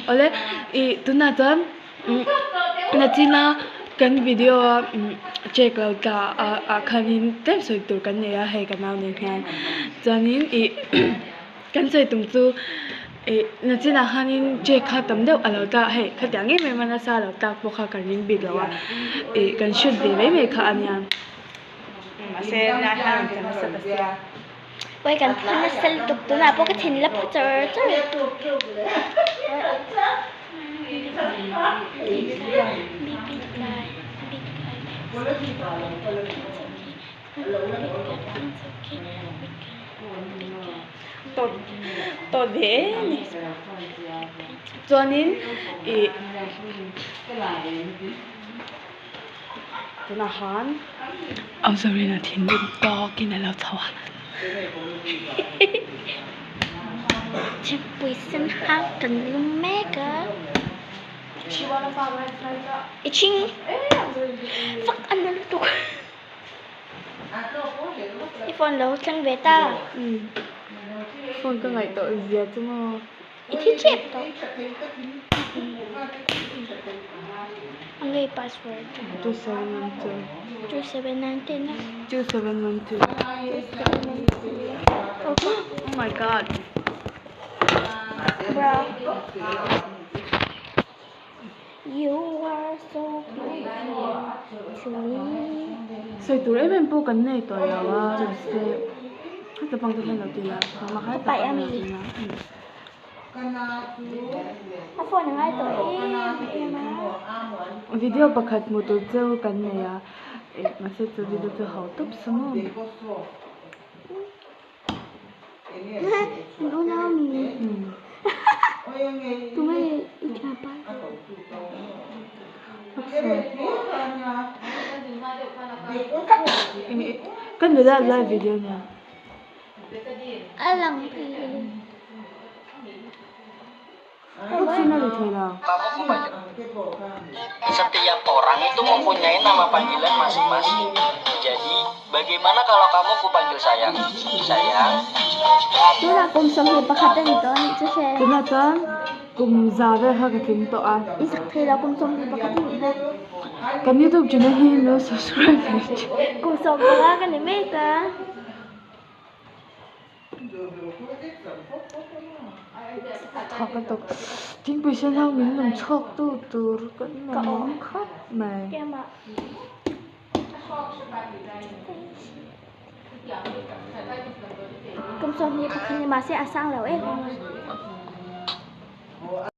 Oleh tu natan natina kan video check lau ta khanin tem soi tur kan ne he kanau ne khan chanin kan soi tum chu natina khanin check kha tam deu alo ta he khatyangi me mana sa lau ta po kha kanin big lawa kan shoot de me kha anya ase na han kan sa ta Quayกันพันสลุกตัวน่ะพวกก็เห็นแล้วพอเจอตัวเด้ตัวนี้ตัวน่ะฮันเอาซะเลยนะทิ้งดินต่อกินแล้วเท่าจะไปสันหากันลุงแม่ก็อีชิงฟักอันนั้นตุกอีฟอนแล้วจังเวต้าฟอนก็ไงต่อเสียจังอ่ะอีที่เจ็บต่ออันนี้พาสเวิร์ด2792 นะ2792 Oh my god bro you are so beautiful to me ใส่ตัวไอ้เป็นปูกันในตัวแล้วว่าถ้าจะฟังตัวเองเราดีละมาให้ไปอ่ะมีถ้าฝนยังไงตัวเองมาวิดีโอประคัดมุดเจ้ากันเนี่ยมาเสร็จตัววิดีโอจะเขาตุ๊บสมองรู้นะมีตัวไม่อีกแล้วไปกันดูได้ไลฟ์วิดีโอเนี่ยอะไรKamu kepada setiap orang itu mempunyai nama panggilan masing-masing. Jadi, bagaimana kalau kamu kupanggil sayang? Sayang. Itulah kum sampai pakatan itu ni saya. Kenapa? Kum zawe ha kating to a. Isak thela kum sampai pakatan itu. Kan YouTube channel ni no subscribe. Kum sampai kan ni mereka. Thọc cái tục chính vì sao không mình làm chọc tu tu cái mà muốn khóc mà kum sampai pakatan ni masih asal lah